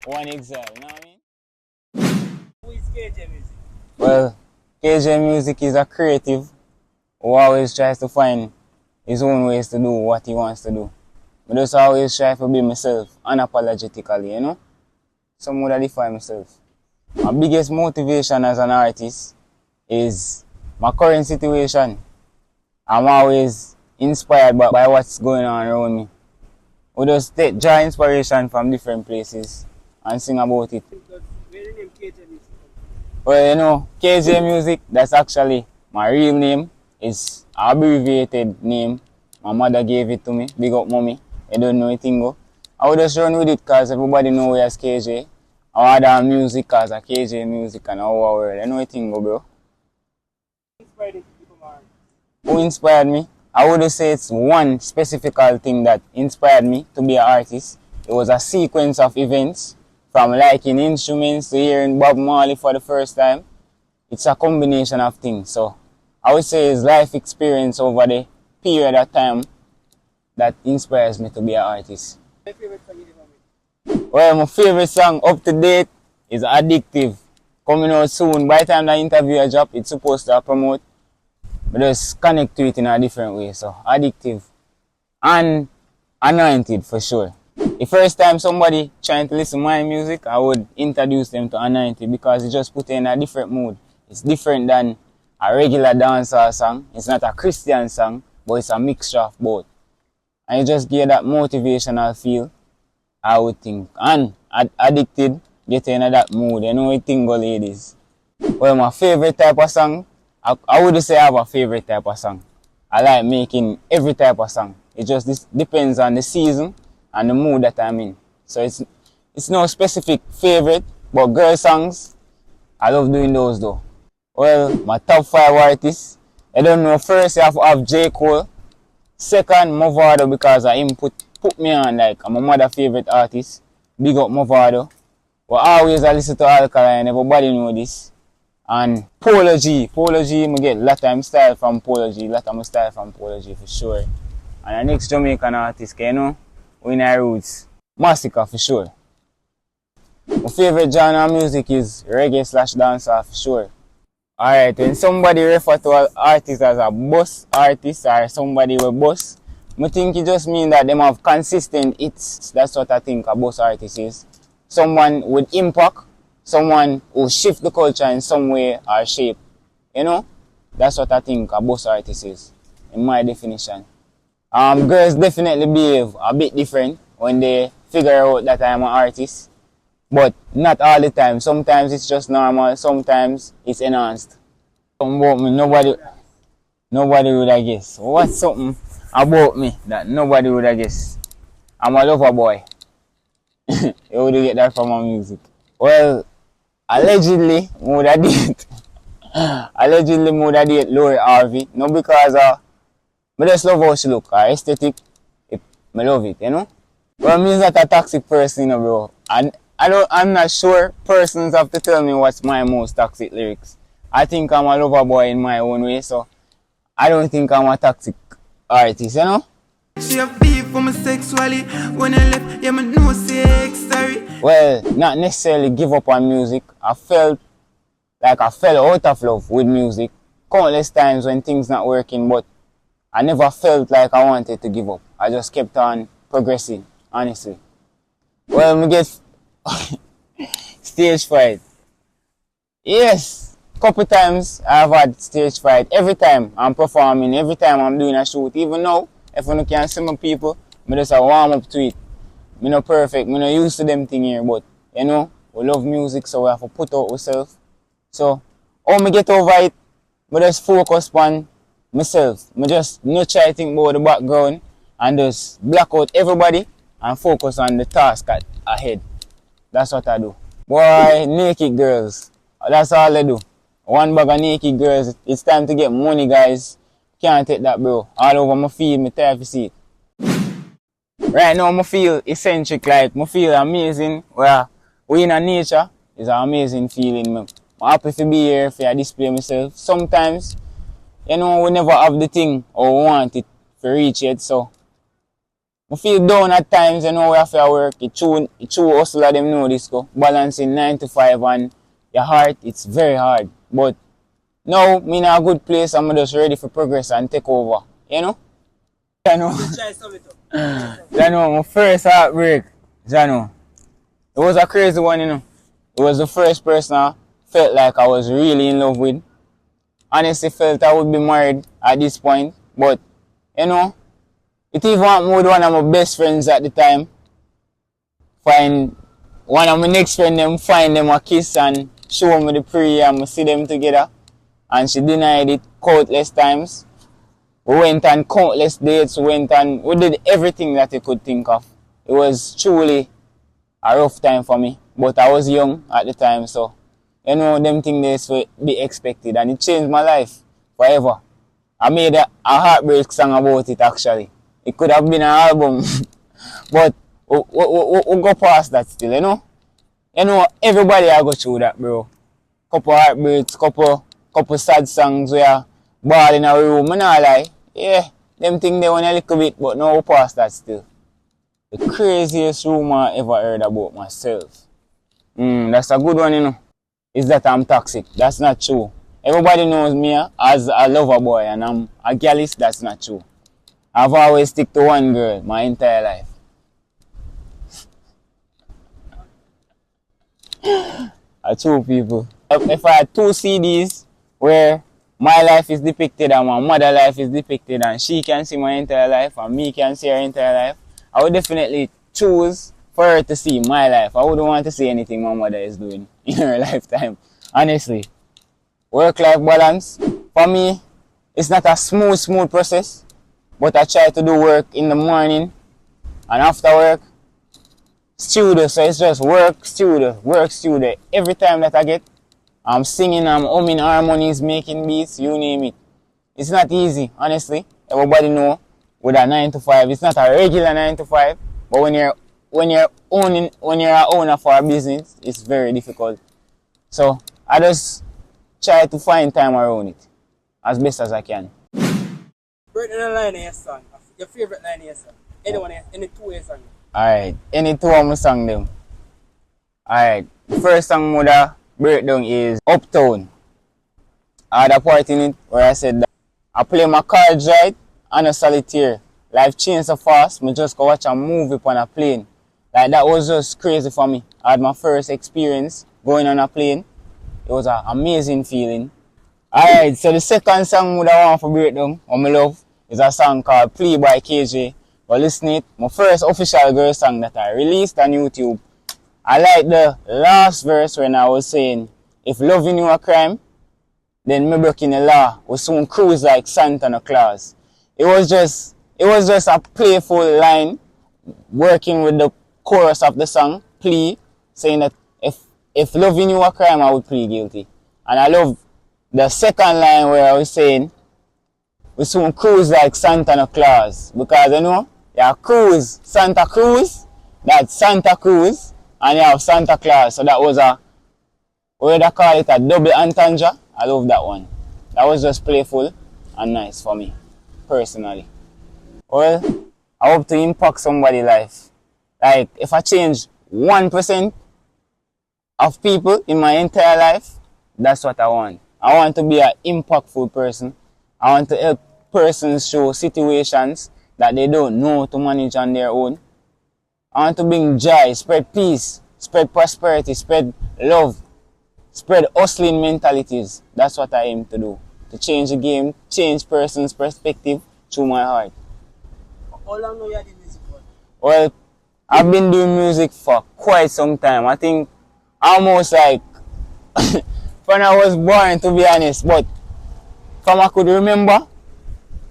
one exile, you know what I mean? Who is Kjay Music? Well, Kjay Music is a creative who always tries to find his own ways to do what he wants to do. But just always try to be myself, unapologetically, you know? Some would define myself. My biggest motivation as an artist is my current situation. I'm always inspired by what's going on around me. We just draw inspiration from different places and sing about it. Where the name Kjay Music? Well, you know, Kjay Music, that's actually my real name. It's an abbreviated name. My mother gave it to me. Big up mommy. I don't know anything go. I would just run with it because everybody know we as Kjay. I other music as a Kjay Music and our world. I know anything go, bro. Inspired you to become an artist? Who inspired me? I would say it's one specific thing that inspired me to be an artist. It was a sequence of events, from liking instruments to hearing Bob Marley for the first time. It's a combination of things. So I would say it's life experience over the period of time that inspires me to be an artist. My favorite song you ever made? Well, my favorite song up to date is Addictive. Coming out soon. By the time the interview I drop, it's supposed to promote. But just connect to it in a different way. So Addictive and Anointed for sure. The first time somebody trying to listen to my music, I would introduce them to Anointed because it just put in a different mood. It's different than a regular dancehall song. It's not a Christian song, but it's a mixture of both. And it just give that motivational feel, I would think. And Addicted, get into that mood. You know what thing go, ladies. Well, my favorite type of song, I would say I have a favorite type of song. I like making every type of song. It just depends on the season and the mood that I'm in. So it's no specific favorite, but girl songs, I love doing those though. Well, my top 5 artists, I don't know, first you have to have J. Cole. Second, Mavado, because him put me on, like I'm a mother favorite artist. Big up Mavado. But always I listen to Alkaline, everybody know this. And Polo G, I get a lot of style from Polo G, for sure. And the next Jamaican artist, you know, we in our roots, Massacre for sure. My favorite genre of music is reggae/dancehall for sure. Alright, when somebody refer to an artist as a boss artist or somebody with boss, I think it just means that them have consistent hits. That's what I think a boss artist is. Someone with impact, someone who shift the culture in some way or shape. You know? That's what I think a boss artist is, in my definition. Girls definitely behave a bit different when they figure out that I'm an artist. But not all the time. Sometimes it's just normal, sometimes it's enhanced. Something about me, nobody would have guessed. What's something about me that nobody would have guessed? I'm a lover boy. You would get that from my music. Well, allegedly, I would have date. Allegedly, I would have date Lori Harvey. Not because I just love how she look. Her aesthetic, I love it, you know? Well, I'm not a toxic person, you know, bro. And I'm not sure persons have to tell me what's my most toxic lyrics. I think I'm a lover boy in my own way, so I don't think I'm a toxic artist, you know? She have beef for me sexually. When I left, yeah, me know say sorry. Well, not necessarily give up on music. I felt like I fell out of love with music countless times when things not working, but I never felt like I wanted to give up. I just kept on progressing, honestly. Well, me get stage fright. Yes, couple times I've had stage fright. Every time I'm performing, every time I'm doing a shoot, even now, if I can't see my people, I just warm up to it. I'm not perfect, I'm not used to them thing here, but you know, we love music, so we have to put out ourselves. So, how I get over it, I just focus on myself. I just not try to think about the background and just block out everybody and focus on the task ahead. That's what I do. Boy, naked girls. That's all I do. One bag of naked girls. It's time to get money, guys. Can't take that, bro. All over my feed, me tired to see it. Right now, I feel eccentric, like, I feel amazing. Well, we in nature is an amazing feeling. I'm happy to be here, to display myself. Sometimes, you know, we never have the thing or we want it to reach it, so I feel down at times, you know, we have to work. It true hustle of them know this go. Balancing 9 to 5 and your heart, it's very hard. But now, me in a good place, I'm just ready for progress and take over. You know? You know? Try some it up. You know, my first heartbreak, you know, it was a crazy one, you know. It was the first person I felt like I was really in love with. Honestly felt I would be married at this point, but, you know, it even happened with one of my best friends at the time. Find one of my next friend, them find them a kiss and show me the pre and we see them together. And she denied it countless times. We went on countless dates, we did everything that you could think of. It was truly a rough time for me, but I was young at the time, so you know, them things to be expected, and it changed my life forever. I made a heartbreak song about it actually. It could have been an album, but we go past that still, you know. You know, everybody I go through that, bro. Couple heartbreaks, couple sad songs where ball in a room, I not lie. Yeah, them things they want a little bit, but now we past that still. The craziest rumor I ever heard about myself. That's a good one, you know. Is that I'm toxic. That's not true. Everybody knows me as a lover boy and I'm a gallist. That's not true. I've always stick to one girl my entire life. Are true people. If I had 2 CDs where my life is depicted and my mother life is depicted and she can see my entire life and me can see her entire life, I would definitely choose for her to see my life. I wouldn't want to see anything my mother is doing in her lifetime. Honestly. Work-life balance, for me, it's not a smooth process. But I try to do work in the morning and after work, studio. So it's just work, studio. Every time that I get, I'm singing, I'm humming harmonies, making beats, you name it. It's not easy, honestly. Everybody know with a 9 to 5. It's not a regular 9 to 5, but when you're an owner for a business, it's very difficult. So I just try to find time around it as best as I can. Break down a line of your song. Your favorite line of your song. Any 2 of your song. Alright, any 2 of my song them. Alright, the first song I breakdown is Uptown. I had a part in it where I said that I play my cards right and a solitaire. Life changed so fast, I just go watch a movie on a plane. Like that was just crazy for me. I had my first experience going on a plane. It was an amazing feeling. Alright, so the second song I want for breakdown, or my love, is a song called Plea by Kjay. But listen it, my first official girl song that I released on YouTube. I like the last verse when I was saying, if loving you a crime, then me breaking the law. We soon cruise like Santa Claus. It was just a playful line, working with the chorus of the song, plea, saying that if loving you a crime, I would plead guilty. And I love the second line where I was saying, we soon cruise like Santa Claus. Because you know, you have cruise, Santa Cruz, that's Santa Cruz, and you have Santa Claus. So that was what they call it, a double entendre. I love that one. That was just playful and nice for me, personally. Well, I hope to impact somebody's life. Like, if I change 1% of people in my entire life, that's what I want. I want to be an impactful person. I want to help persons through situations that they don't know to manage on their own. I want to bring joy, spread peace, spread prosperity, spread love, spread hustling mentalities. That's what I aim to do. To change the game, change persons' perspective through my heart. How long have you had music for? Well, I've been doing music for quite some time. I think almost like when I was born, to be honest. But from I could remember,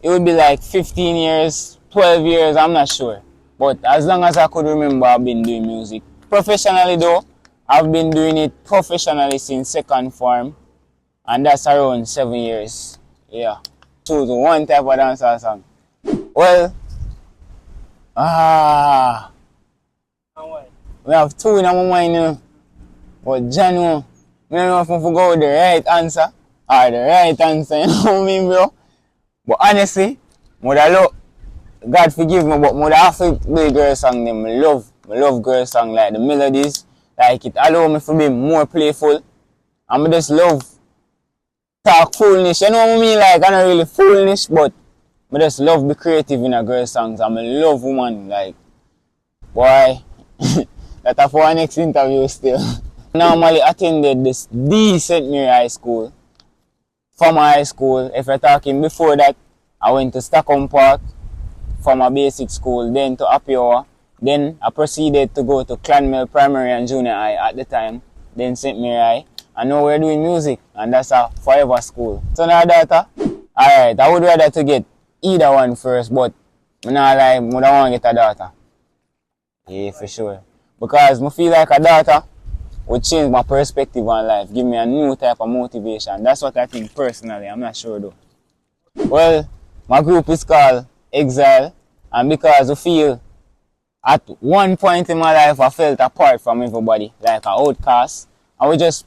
it would be like 15 years, 12 years, I'm not sure. But as long as I could remember, I've been doing music. Professionally though, I've been doing it professionally since second form. And that's around 7 years. Yeah. Choose one type of dancehall song. Well, And why? we have 2 in my mind, you know. But Janu, I don't know if I go with the right answer or the right answer, you know what I mean, bro? But honestly, I God forgive me, but I have to play girl song them. I love girl song, like the melodies, like it allow me to be more playful. And I just love talk foolish. You know what I mean? Like I'm not really foolish, but I just love be creative in a girl songs. And I love woman, like boy. That's for our next interview still. Normally attended this St. Mary High School. From my high school, if you're talking before that, I went to Stockholm Park from a basic school, then to Apiowa. Then I proceeded to go to Clanmel Primary and Junior High at the time, then St. Mary High. And now we're doing music, and that's a forever school. So now daughter, alright, I would rather to get either one first, but I'm not like, I don't want to get a daughter. Yeah, for sure. Because I feel like a daughter would change my perspective on life, give me a new type of motivation. That's what I think personally, I'm not sure though. Well, my group is called Exile, and because I feel at one point in my life I felt apart from everybody, like an outcast, and we just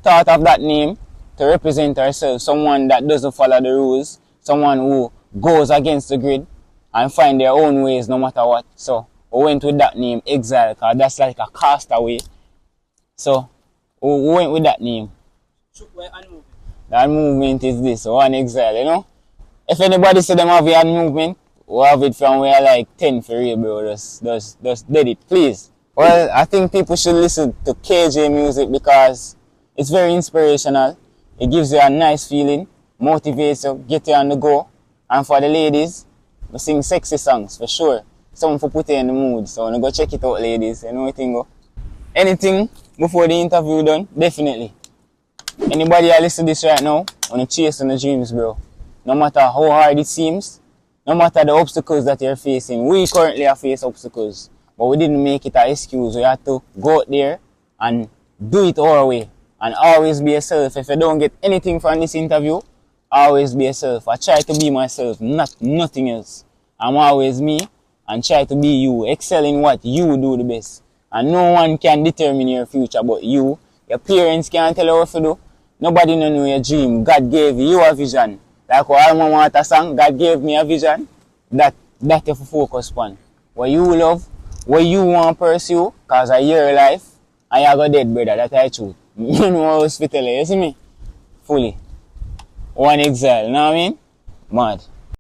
thought of that name to represent ourselves, someone that doesn't follow the rules, someone who goes against the grid and find their own ways no matter what. So we went with that name, Exile, because that's like a castaway. So we went with that name. That movement is this, one exile, you know. If anybody say them have a movement, we have it from where like 10 for real, bro. Just did it, please. Well, I think people should listen to Kjay music because it's very inspirational. It gives you a nice feeling, motivates you, get you on the go. And for the ladies, we sing sexy songs for sure. Something for put you in the mood. So go check it out, ladies. You know what I think? Anything before the interview done? Definitely. Anybody that listen to this right now, on chasing the dreams, bro. No matter how hard it seems, no matter the obstacles that you're facing, we currently are facing obstacles, but we didn't make it an excuse. We had to go out there and do it our way, and always be yourself. If you don't get anything from this interview, always be yourself. I try to be myself, nothing else. I'm always me, and try to be you. Excel in what you do the best. And no one can determine your future but you. Your parents can't tell you what to do. Nobody know your dream. God gave you a vision. Like what I want a song, God gave me a vision. That you have to focus on. What you love, what you want to pursue, because of your life, and you go dead, brother. That's the truth. You know what I was tell you, see me? Fully. One exile, you know what I mean? Mad.